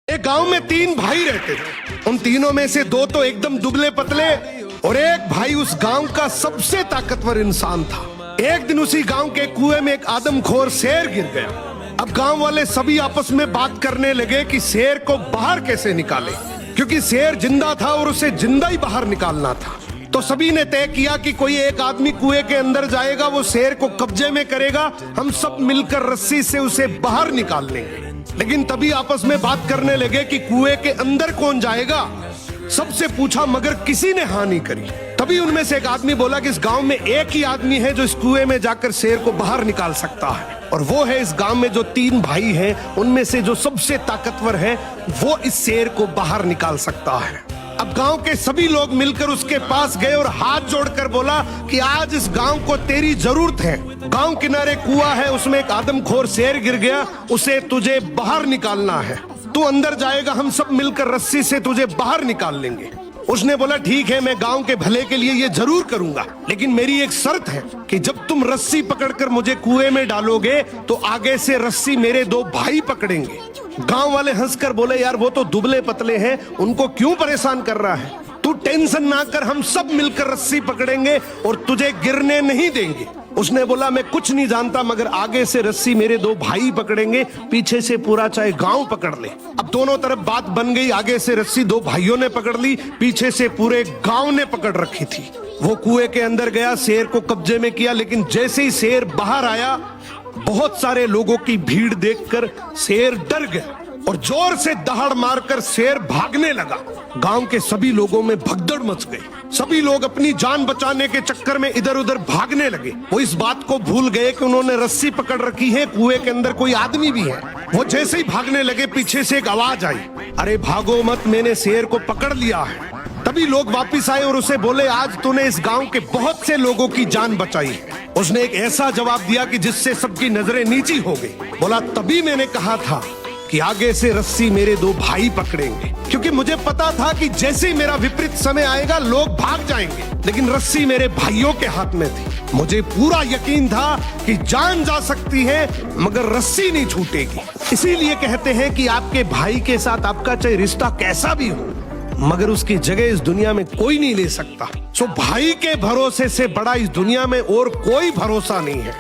एक गांव में 3 भाई रहते थे। उन तीनों में से 2 तो एकदम दुबले पतले और एक भाई उस गांव का सबसे ताकतवर इंसान था। एक दिन उसी गांव के कुएं में एक आदमखोर शेर गिर गया। अब गांव वाले सभी आपस में बात करने लगे कि शेर को बाहर कैसे निकाले, क्योंकि शेर जिंदा था और उसे जिंदा ही बाहर निकालना था। तो सभी ने तय किया कि कोई एक आदमी कुएं के अंदर जाएगा, वो शेर को कब्जे में करेगा, हम सब मिलकर रस्सी से उसे बाहर निकाल लेंगे। लेकिन तभी आपस में बात करने लगे कि कुएं के अंदर कौन जाएगा। सबसे पूछा मगर किसी ने हाँ नहीं करी। तभी उनमें से एक आदमी बोला कि इस गांव में एक ही आदमी है जो इस कुएं में जाकर शेर को बाहर निकाल सकता है, और वो है इस गांव में जो 3 भाई हैं उनमें से जो सबसे ताकतवर है, वो इस शेर को बाहर निकाल सकता है। अब गांव के सभी लोग मिलकर उसके पास गए और हाथ जोड़कर बोला कि आज इस गांव को तेरी जरूरत है। गांव किनारे कुआं है, उसमें एक आदमखोर शेर गिर गया, उसे तुझे बाहर निकालना है। तू अंदर जाएगा, हम सब मिलकर रस्सी से तुझे बाहर निकाल लेंगे। उसने बोला ठीक है, मैं गांव के भले के लिए ये जरूर करूंगा, लेकिन मेरी एक शर्त है कि जब तुम रस्सी पकड़कर मुझे कुएं में डालोगे तो आगे से रस्सी मेरे 2 भाई पकड़ेंगे। गांव वाले हंसकर बोले यार वो तो दुबले पतले हैं, उनको क्यों परेशान कर रहा है, तू टेंशन ना कर, हम सब मिलकर रस्सी पकड़ेंगे और तुझे गिरने नहीं देंगे। उसने बोला मैं कुछ नहीं जानता, मगर आगे से रस्सी मेरे 2 भाई पकड़ेंगे, पीछे से पूरा चाहे गांव पकड़ ले। अब दोनों तरफ बात बन गई, आगे से रस्सी 2 भाइयों ने पकड़ ली, पीछे से पूरे गांव ने पकड़ रखी थी। वो कुएं के अंदर गया, शेर को कब्जे में किया, लेकिन जैसे ही शेर बाहर आया, बहुत सारे लोगों की भीड़ देखकर शेर डर गया और जोर से दहाड़ मारकर शेर भागने लगा। गांव के सभी लोगों में भगदड़ मच गई। सभी लोग अपनी जान बचाने के चक्कर में इधर उधर भागने लगे। वो इस बात को भूल गए कि उन्होंने रस्सी पकड़ रखी है, कुएं के अंदर कोई आदमी भी है। वो जैसे ही भागने लगे, पीछे से एक आवाज आई, अरे भागो मत, मैंने शेर को पकड़ लिया है। तभी लोग वापिस आए और उसे बोले आज तूने इस गांव के बहुत से लोगों की जान बचाई। उसने एक ऐसा जवाब दिया कि जिससे सबकी नजरें नीची हो गई। बोला तभी मैंने कहा था कि आगे से रस्सी मेरे 2 भाई पकड़ेंगे, क्योंकि मुझे पता था कि जैसे ही मेरा विपरीत समय आएगा लोग भाग जाएंगे, लेकिन रस्सी मेरे भाइयों के हाथ में थी। मुझे पूरा यकीन था कि जान जा सकती है मगर रस्सी नहीं छूटेगी। इसीलिए कहते हैं कि आपके भाई के साथ आपका चाहे रिश्ता कैसा भी हो, मगर उसकी जगह इस दुनिया में कोई नहीं ले सकता। सो भाई के भरोसे से बड़ा इस दुनिया में और कोई भरोसा नहीं है।